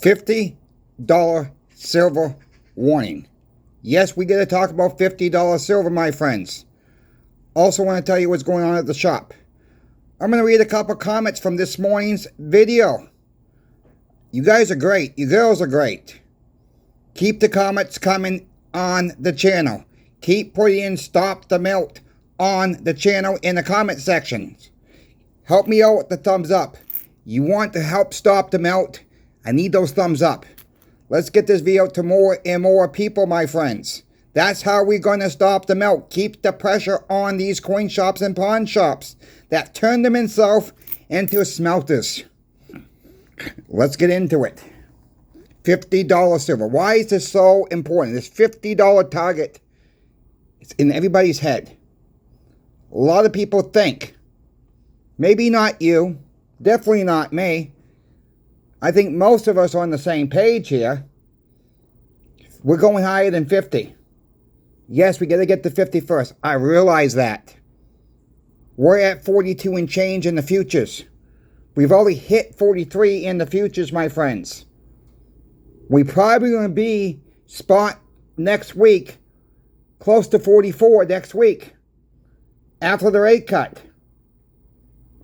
$50 silver warning. Yes, we got to talk about $50 silver, my friends. Also want to tell you what's going on at the shop. I'm going to read a couple comments from this morning's video. You guys are great. You girls are great. Keep the comments coming on the channel. Keep putting in "Stop the Melt" on the channel in the comment sections. Help me out with the thumbs up. You want to help stop the melt? I need those thumbs up. Let's get this video to more and more people, my friends. That's how we're going to stop the melt. Keep the pressure on these coin shops and pawn shops that turn them themselves into smelters. Let's get into it. $50 silver. Why is this so important? This $50 target, it's in everybody's head. A lot of people think, maybe not you, definitely not me. I think most of us are on the same page here. We're going higher than 50. Yes, we got to get to 50 first. I realize that. We're at 42 and change in the futures. We've already hit 43 in the futures, my friends. We probably going to be spot next week, close to 44 next week, after the rate cut.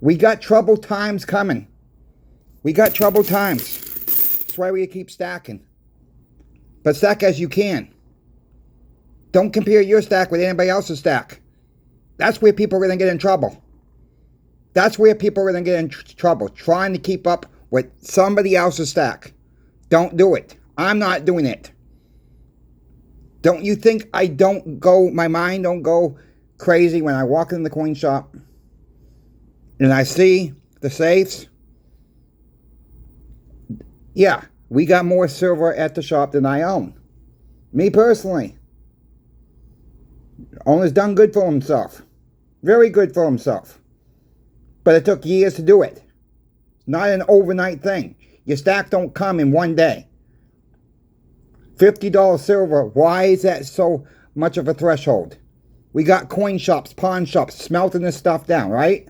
We got troubled times coming. We got troubled times. That's why we keep stacking. But stack as you can. Don't compare your stack with anybody else's stack. That's where people are going to get in trouble. That's where people are going to get in trouble, trying to keep up with somebody else's stack. Don't do it. I'm not doing it. Don't you think my mind don't go crazy when I walk in the coin shop and I see the safes? Yeah, we got more silver at the shop than I own. Me personally. Owner's done good for himself. Very good for himself. But it took years to do it. It's not an overnight thing. Your stack don't come in one day. $50 silver, why is that so much of a threshold? We got coin shops, pawn shops smelting this stuff down, right?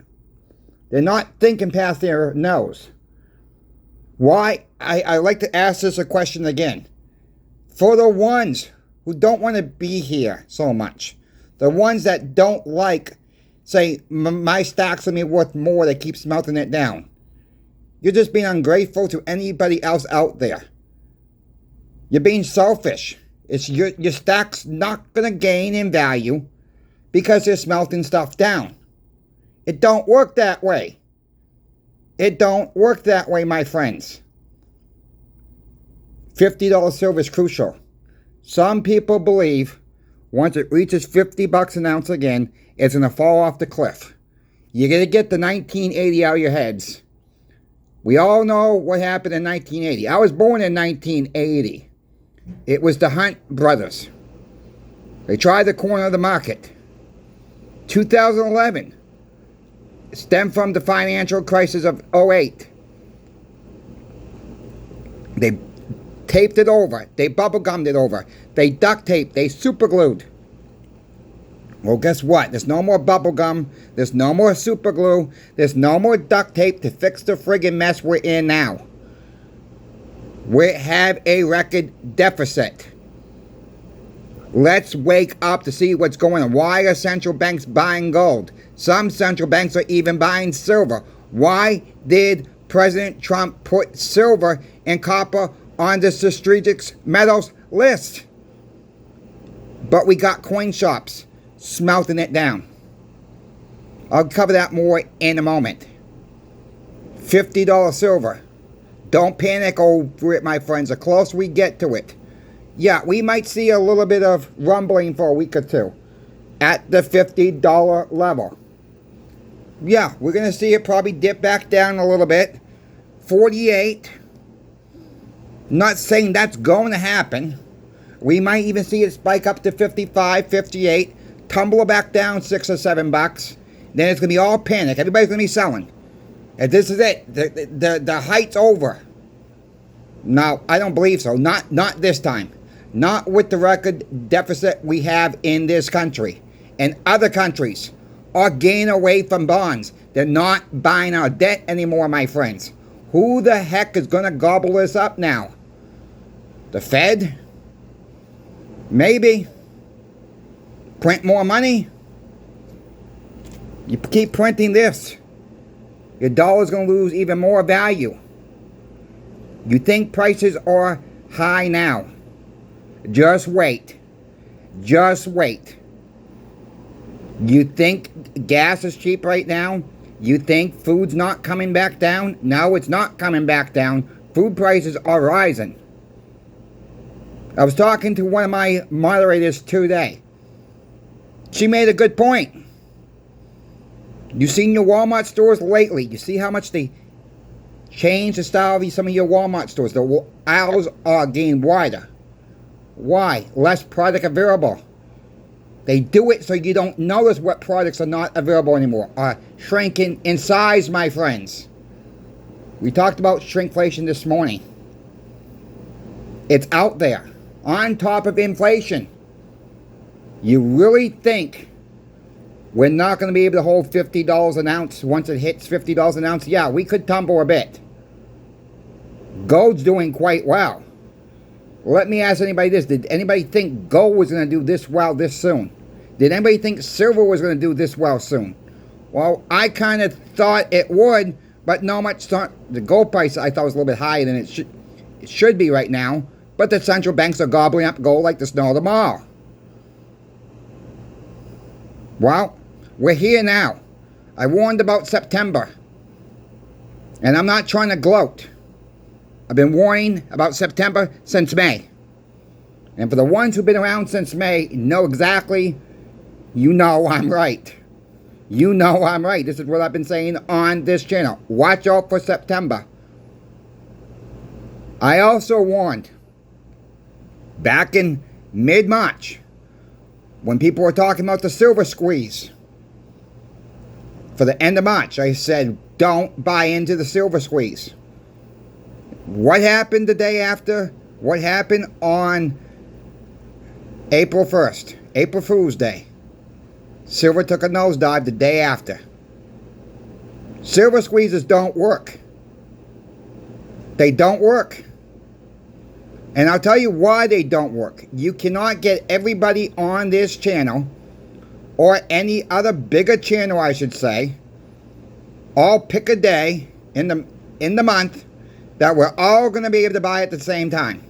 They're not thinking past their nose. Why? I like to ask this a question again. For the ones who don't want to be here so much, the ones that don't like, say, my stack's going to be worth more, they keep smelting it down. You're just being ungrateful to anybody else out there. You're being selfish. It's your stack's not going to gain in value because they're smelting stuff down. It don't work that way. It don't work that way, my friends. $50 silver is crucial. Some people believe once it reaches $50 an ounce again, it's going to fall off the cliff. You're going to get the 1980 out of your heads. We all know what happened in 1980. I was born in 1980. It was the Hunt brothers. They tried to corner the market. 2011 stemmed from the financial crisis of '08. They taped it over. They bubblegummed it over. They duct taped. They superglued. Well, guess what? There's no more bubblegum. There's no more superglue. There's no more duct tape to fix the friggin' mess we're in now. We have a record deficit. Let's wake up to see what's going on. Why are central banks buying gold? Some central banks are even buying silver. Why did President Trump put silver and copper on the strategic metals list? But we got coin shops smelting it down. I'll cover that more in a moment. $50 silver. Don't panic over it, my friends. The closer we get to it. Yeah, we might see a little bit of rumbling for a week or two at the $50 level. Yeah, we're going to see it probably dip back down a little bit. 48. Not saying that's going to happen. We might even see it spike up to 55, 58, tumble back down $6 or $7. Then it's going to be all panic. Everybody's going to be selling. And this is it. The height's over. No, I don't believe so. Not this time. Not with the record deficit we have in this country. And other countries are gaining away from bonds. They're not buying our debt anymore, my friends. Who the heck is going to gobble this up now? The Fed? Maybe. Print more money? You keep printing this, your dollar's going to lose even more value. You think prices are high now. Just wait. Just wait. You think gas is cheap right now? You think food's not coming back down? No, it's not coming back down. Food prices are rising. I was talking to one of my moderators today. She made a good point. You seen your Walmart stores lately? You see how much they changed the style of some of your Walmart stores? The aisles are getting wider. Why? Less product available. They do it so you don't notice what products are not available anymore, are shrinking in size, my friends. We talked about shrinkflation this morning. It's out there, on top of inflation. You really think we're not going to be able to hold $50 an ounce once it hits $50 an ounce? Yeah, we could tumble a bit. Gold's doing quite well. Let me ask anybody this. Did anybody think gold was going to do this well this soon? Did anybody think silver was going to do this well soon? Well, I kind of thought it would, but no much. The gold price I thought was a little bit higher than it should be right now. But the central banks are gobbling up gold like the snow tomorrow. Well, we're here now. I warned about September. And I'm not trying to gloat. I've been warning about September since May. And for the ones who've been around since May, know exactly, you know I'm right. You know I'm right. This is what I've been saying on this channel. Watch out for September. I also warned back in mid-March when people were talking about the silver squeeze. For the end of March, I said, don't buy into the silver squeeze. What happened the day after? What happened on April 1st? April Fool's Day. Silver took a nosedive the day after. Silver squeezes don't work. They don't work. And I'll tell you why they don't work. You cannot get everybody on this channel, or any other bigger channel I should say, all pick a day in the month that we're all going to be able to buy at the same time.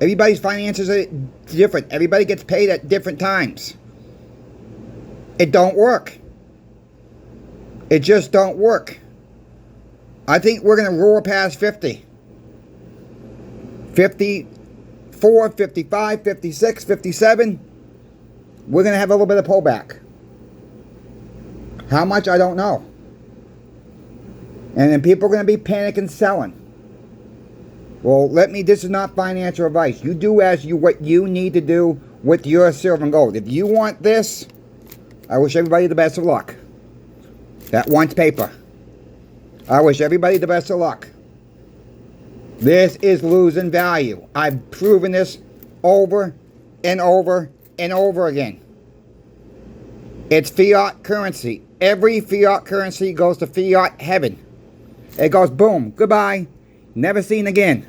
Everybody's finances are different. Everybody gets paid at different times. It don't work. It just don't work. I think we're going to roar past 50. 54, 55, 56, 57. We're going to have a little bit of pullback. How much, I don't know. And then people are going to be panicking selling. Well, this is not financial advice. You do what you need to do with your silver and gold. If you want this, I wish everybody the best of luck. That wants paper. I wish everybody the best of luck. This is losing value. I've proven this over and over and over again. It's fiat currency. Every fiat currency goes to fiat heaven. It goes boom, goodbye, never seen again.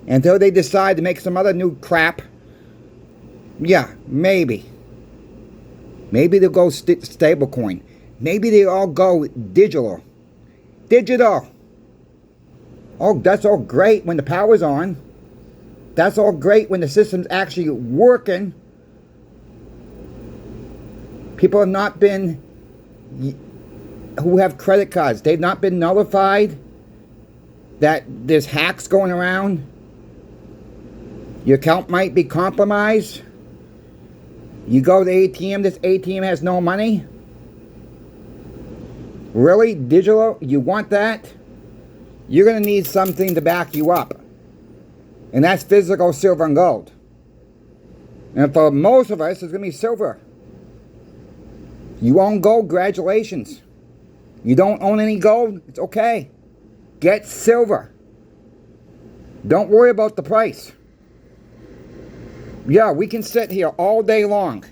Until they decide to make some other new crap. Yeah, maybe. Maybe they'll go stablecoin. Maybe they all go digital. Digital. Oh, that's all great when the power's on. That's all great when the system's actually working. People have not been, who have credit cards, they've not been notified that there's hacks going around. Your account might be compromised. You go to the ATM, this ATM has no money. Really? Digital? You want that? You're going to need something to back you up. And that's physical silver and gold. And for most of us, it's going to be silver. You own gold, congratulations. You don't own any gold, it's okay. Get silver. Don't worry about the price. Yeah, we can sit here all day long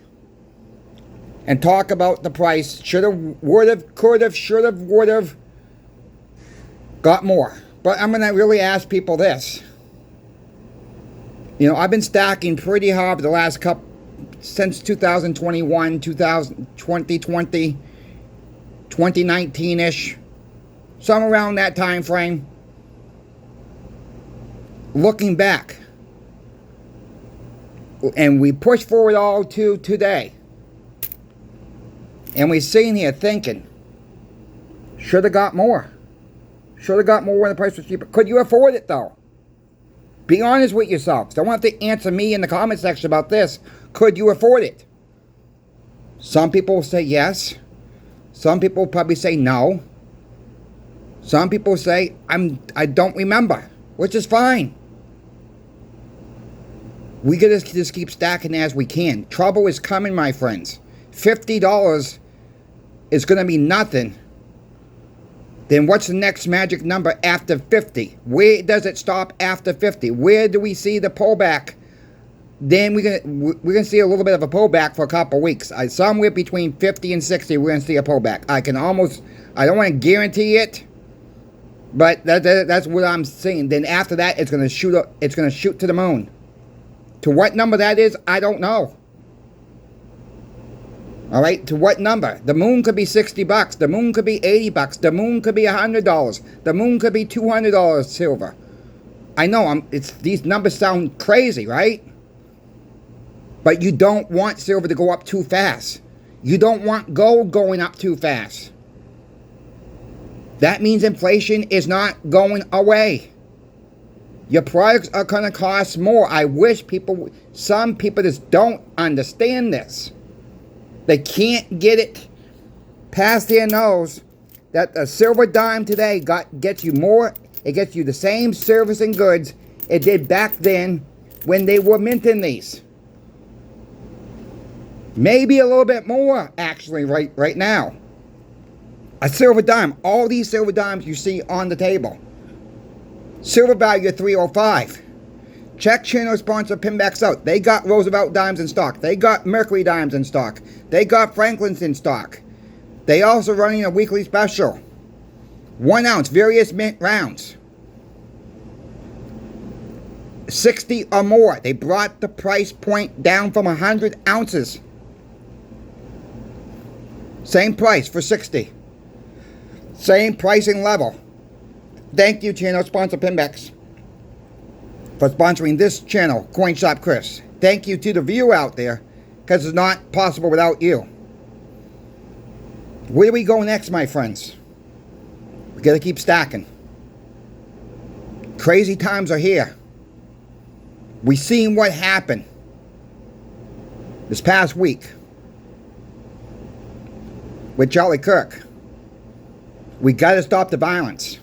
and talk about the price. Should have, would have, could have, should have, would have. got more. But I'm going to really ask people this. You know, I've been stacking pretty hard for the last couple, since 2021, 2020, 2019-ish. Somewhere around that time frame. Looking back. And we push forward all to today. And we're sitting here thinking, should have got more. Should have got more when the price was cheaper. Could you afford it though? Be honest with yourselves. Don't have to answer me in the comment section about this. Could you afford it? Some people will say yes. Some people will probably say no. Some people say, I don't remember, which is fine. We gotta just keep stacking as we can. Trouble is coming, my friends. $50 is gonna be nothing. Then what's the next magic number after 50? Where does it stop after 50? Where do we see the pullback? Then we're gonna see a little bit of a pullback for a couple weeks. Somewhere between 50 and 60, we're gonna see a pullback. I don't want to guarantee it, but that's what I'm saying. Then after that, it's gonna shoot up. It's gonna shoot to the moon. To what number that is, I don't know. All right, to what number? The moon could be $60. The moon could be $80. The moon could be $100. The moon could be $200 silver. I know these numbers sound crazy, right? But you don't want silver to go up too fast. You don't want gold going up too fast. That means inflation is not going away. Your products are going to cost more. I wish some people just don't understand this. They can't get it past their nose that a silver dime today gets you more. It gets you the same service and goods it did back then when they were minting these. Maybe a little bit more, actually, right now. A silver dime. All these silver dimes you see on the table. Silver value of $305. Check channel sponsor Pinbacks out. They got Roosevelt dimes in stock. They got Mercury dimes in stock. They got Franklin's in stock. They also running a weekly special. 1 ounce, various mint rounds. 60 or more. They brought the price point down from 100 ounces. Same price for 60. Same pricing level. Thank you, channel sponsor Pinbacks, for sponsoring this channel, Coin Shop Chris. Thank you to the viewer out there, because it's not possible without you. Where do we go next, my friends? We gotta keep stacking. Crazy times are here. We seen what happened this past week with Charlie Kirk. We gotta stop the violence.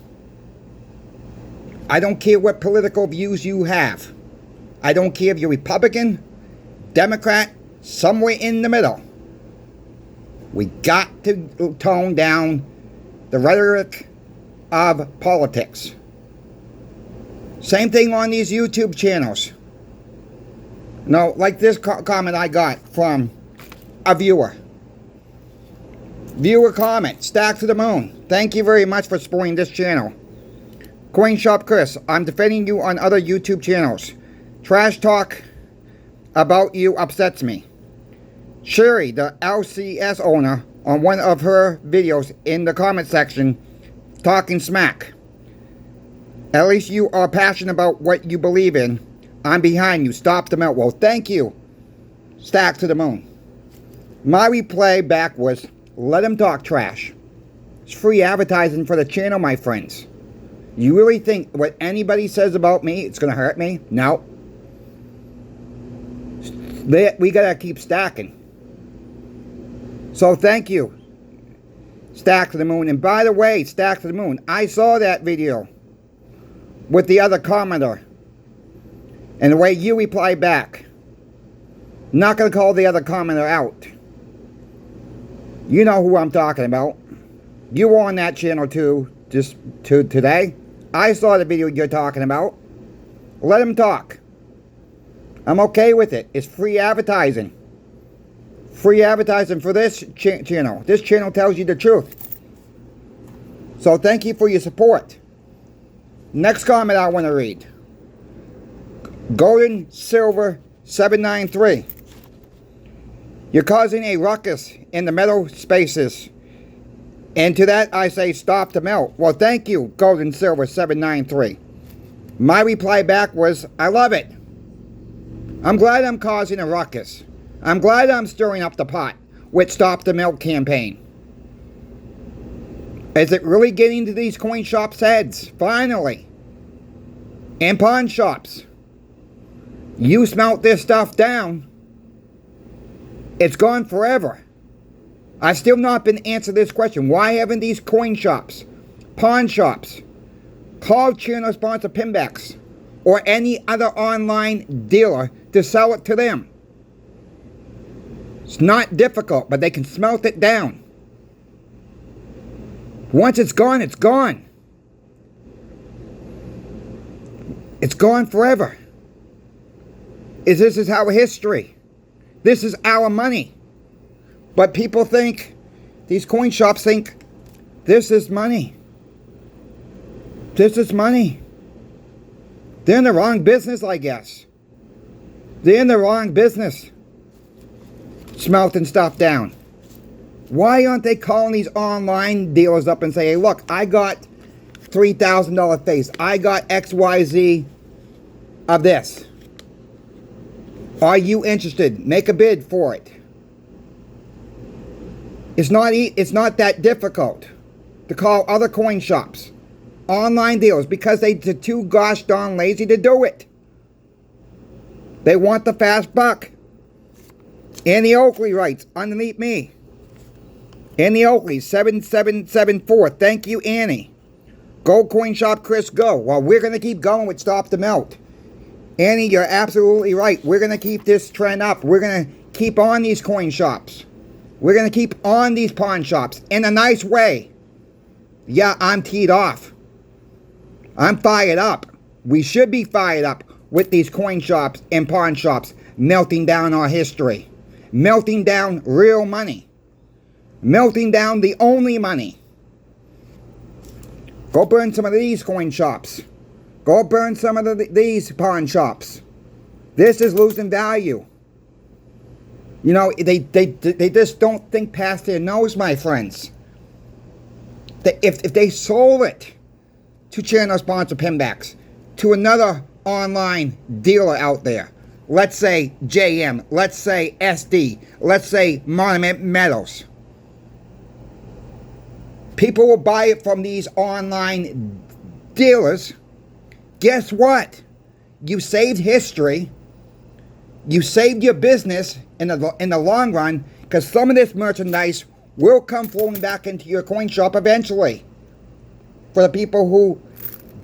I don't care what political views you have. I don't care if you're Republican, Democrat, somewhere in the middle. We got to tone down the rhetoric of politics. Same thing on these YouTube channels. No, like this comment I got from a viewer. Viewer comment, stack to the moon. Thank you very much for supporting this channel. Coin Shop Chris, I'm defending you on other YouTube channels. Trash talk about you upsets me. Sherry, the LCS owner, on one of her videos in the comment section, talking smack. At least you are passionate about what you believe in. I'm behind you. Stop the melt. Well, thank you. Stack to the moon. My reply back was, let him talk trash. It's free advertising for the channel, my friends. You really think what anybody says about me, it's going to hurt me? No. We got to keep stacking. So thank you. Stack to the moon. And by the way, Stack to the moon, I saw that video with the other commenter. And the way you reply back. Not going to call the other commenter out. You know who I'm talking about. You were on that channel too, just today. I saw the video you're talking about. Let him talk. I'm okay with it. It's free advertising. Free advertising for this channel. This channel tells you the truth. So thank you for your support. Next comment I want to read. Golden Silver 793. You're causing a ruckus in the metal spaces. And to that I say stop the melt. Well, thank you, Golden Silver 793. My reply back was, I love it. I'm glad I'm causing a ruckus. I'm glad I'm stirring up the pot with Stop the Melt campaign. Is it really getting to these coin shops' heads? Finally. And pawn shops. You smelt this stuff down. It's gone forever. I've still not been answered this question. Why haven't these coin shops, pawn shops, called channel sponsor Pinbacks or any other online dealer to sell it to them? It's not difficult, but they can smelt it down. Once it's gone, it's gone. It's gone forever. This is our history. This is our money. But people think, these coin shops think, this is money. This is money. They're in the wrong business, I guess. They're in the wrong business. Smelting stuff down. Why aren't they calling these online dealers up and say, hey, look, I got $3,000 face. I got XYZ of this. Are you interested? Make a bid for it. It's not that difficult to call other coin shops, online dealers, because they're too gosh darn lazy to do it. They want the fast buck. Annie Oakley writes, underneath me. Annie Oakley, 7774. Thank you, Annie. Gold Coin Shop Chris, go. Well, we're going to keep going with Stop the Melt. Annie, you're absolutely right. We're going to keep this trend up. We're going to keep on these coin shops. We're going to keep on these pawn shops in a nice way. Yeah, I'm teed off. I'm fired up. We should be fired up with these coin shops and pawn shops melting down our history. Melting down real money. Melting down the only money. Go burn some of these coin shops. Go burn some of these pawn shops. This is losing value. You know, they just don't think past their nose, my friends. If they sold it to channel sponsor Pinbacks, to another online dealer out there, let's say JM, let's say SD, let's say Monument Metals, people will buy it from these online dealers. Guess what? You saved history. You saved your business in the long run, because some of this merchandise will come flowing back into your coin shop eventually. For the people who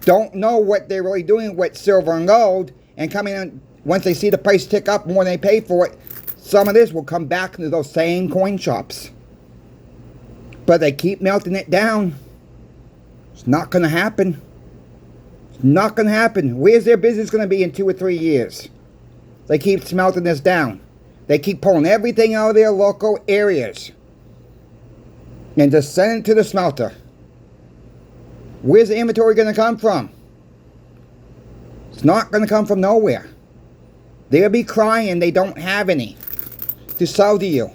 don't know what they're really doing with silver and gold, and coming in, once they see the price tick up more than they pay for it, some of this will come back into those same coin shops. But they keep melting it down. It's not going to happen. It's not going to happen. Where's their business going to be in 2 or 3 years? They keep smelting this down. They keep pulling everything out of their local areas and just send it to the smelter. Where's the inventory going to come from? It's not going to come from nowhere. They'll be crying they don't have any to sell to you.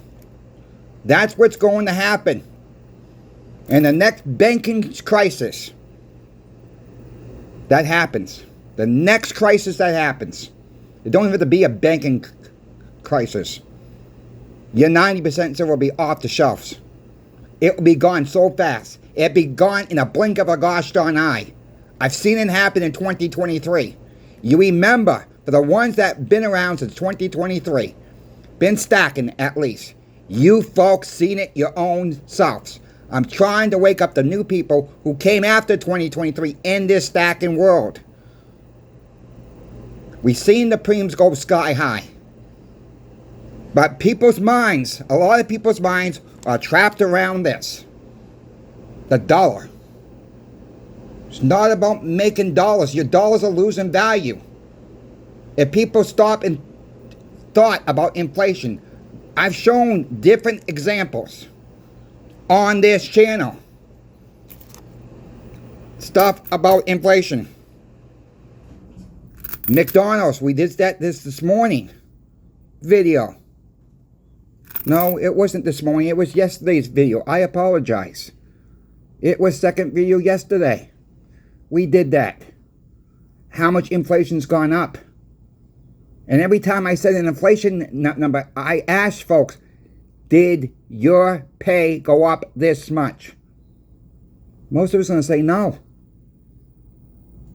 That's what's going to happen. And the next banking crisis that happens, the next crisis that happens, it don't even have to be a banking crisis. Your 90% silver will be off the shelves. It will be gone so fast. It'll be gone in a blink of a gosh darn eye. I've seen it happen in 2023. You remember, for the ones that have been around since 2023, been stacking at least, you folks seen it your own selves. I'm trying to wake up the new people who came after 2023 in this stacking world. We've seen the premiums go sky high. But people's minds, a lot of people's minds are trapped around this. The dollar. It's not about making dollars. Your dollars are losing value. If people stop and thought about inflation, I've shown different examples on this channel. Stuff about inflation. McDonald's, we did that this morning. Video. No, it wasn't this morning. It was yesterday's video. I apologize. It was second video yesterday. We did that. How much inflation's gone up. And every time I said an inflation number, I asked folks, did your pay go up this much? Most of us are going to say no.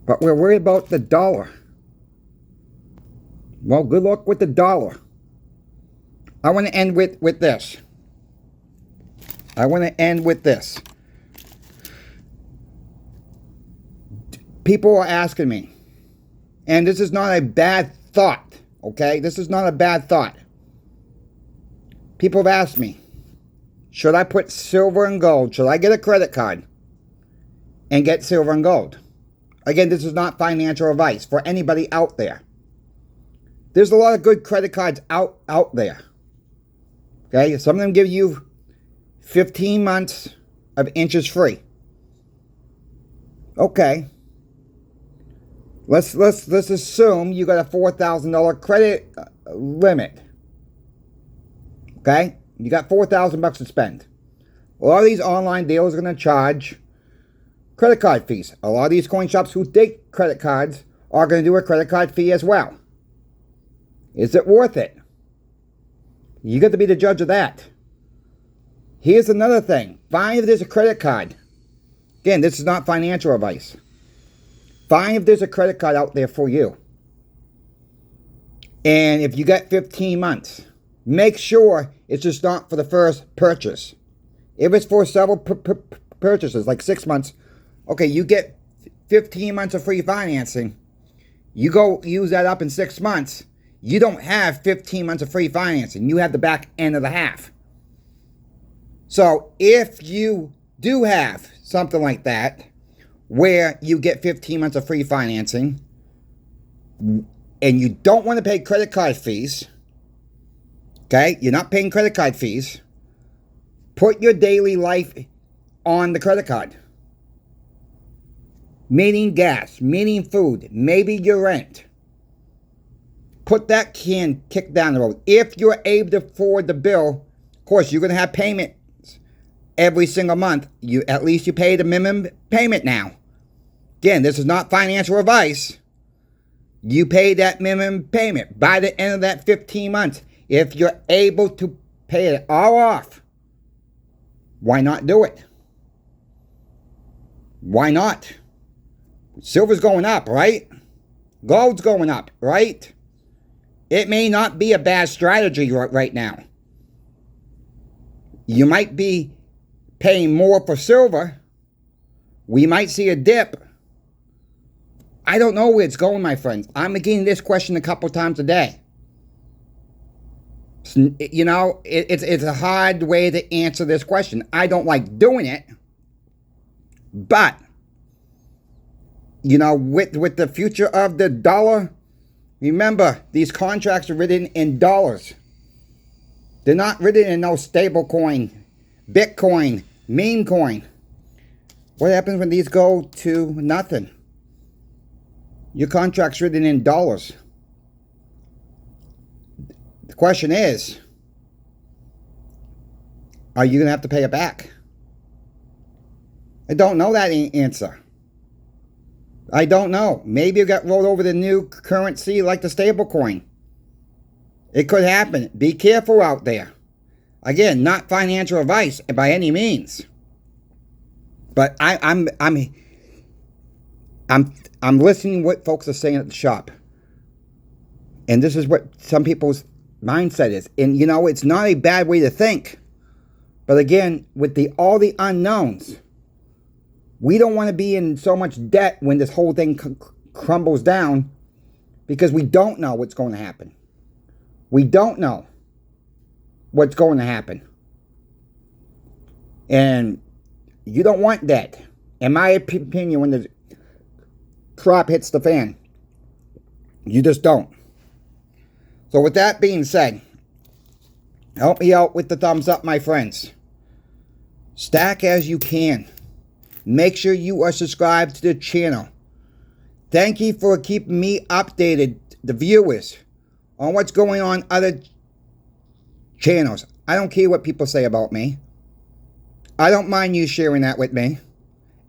But we're worried about the dollar. Well, good luck with the dollar. I want to end with this. People are asking me, and this is not a bad thought, okay? This is not a bad thought. People have asked me, should I put silver and gold? Should I get a credit card and get silver and gold? Again, this is not financial advice for anybody out there. There's a lot of good credit cards out there. Okay, some of them give you 15 months of interest free. Okay. Let's assume you got a $4,000 credit limit. Okay? You got $4,000 to spend. A lot of these online dealers are going to charge credit card fees. A lot of these coin shops who take credit cards are going to do a credit card fee as well. Is it worth it? You got to be the judge of that. Here's another thing. Find if there's a credit card. Again, this is not financial advice. Find if there's a credit card out there for you. And if you got 15 months, make sure it's just not for the first purchase. If it's for several purchases, like 6 months, okay, you get 15 months of free financing. You go use that up in 6 months. You don't have 15 months of free financing. You have the back end of the half. So if you do have something like that, where you get 15 months of free financing, and you don't want to pay credit card fees, okay, you're not paying credit card fees, put your daily life on the credit card. Meaning gas, meaning food, maybe your rent. Put that can kick down the road. If you're able to afford the bill, of course, you're going to have payments every single month. At least you pay the minimum payment now. Again, this is not financial advice. You pay that minimum payment by the end of that 15 months. If you're able to pay it all off, why not do it? Why not? Silver's going up, right? Gold's going up, right? It may not be a bad strategy right now. You might be paying more for silver. We might see a dip. I don't know where it's going, my friends. I'm getting this question a couple times a day. You know, it's a hard way to answer this question. I don't like doing it. But, you know, with the future of the dollar, remember, these contracts are written in dollars. They're not written in no stable coin, Bitcoin, meme coin. What happens when these go to nothing? Your contract's written in dollars. The question is, are you going to have to pay it back? I don't know that answer. I don't know. Maybe it got rolled over to new currency like the stable coin. It could happen. Be careful out there. Again, not financial advice by any means. But I'm listening to what folks are saying at the shop. And this is what some people's mindset is. And you know, it's not a bad way to think. But again, with all the unknowns, we don't want to be in so much debt when this whole thing crumbles down, because we don't know what's going to happen. We don't know what's going to happen. And you don't want that. In my opinion, when the crop hits the fan, you just don't. So with that being said, help me out with the thumbs up, my friends. Stack as you can. Make sure you are subscribed to the channel. Thank you for keeping me updated, the viewers, on what's going on other channels. I don't care what people say about me. I don't mind you sharing that with me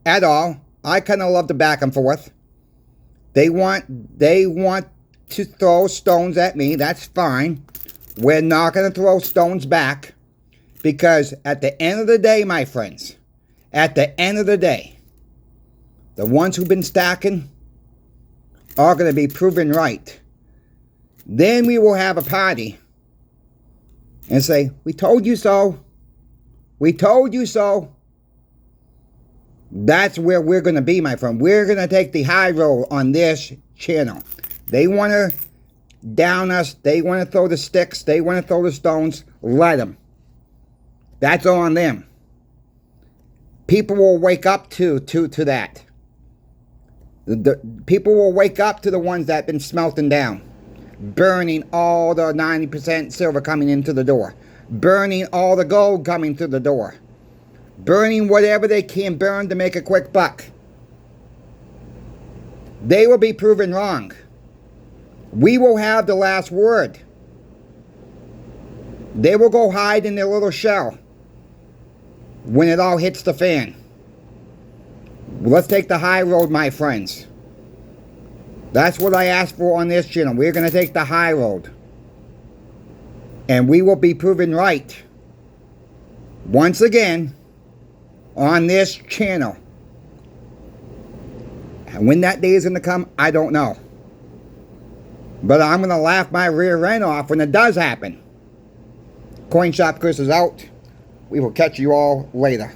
at all. I kind of love the back and forth. They want to throw stones at me. That's fine. We're not going to throw stones back, because at the end of the day, my friends, at the end of the day, the ones who've been stacking are going to be proven right. Then we will have a party and say, we told you so. We told you so. That's where we're going to be, my friend. We're going to take the high road on this channel. They want to down us. They want to throw the sticks. They want to throw the stones. Let them. That's on them. People will wake up to that. The people will wake up to the ones that have been smelting down. Burning all the 90% silver coming into the door. Burning all the gold coming through the door. Burning whatever they can burn to make a quick buck. They will be proven wrong. We will have the last word. They will go hide in their little shell when it all hits the fan. Let's take the high road, my friends. That's what I asked for on this channel. We're going to take the high road. And we will be proven right. Once again, on this channel. And when that day is going to come, I don't know. But I'm going to laugh my rear end off when it does happen. Coin Shop Chris is out. We will catch you all later.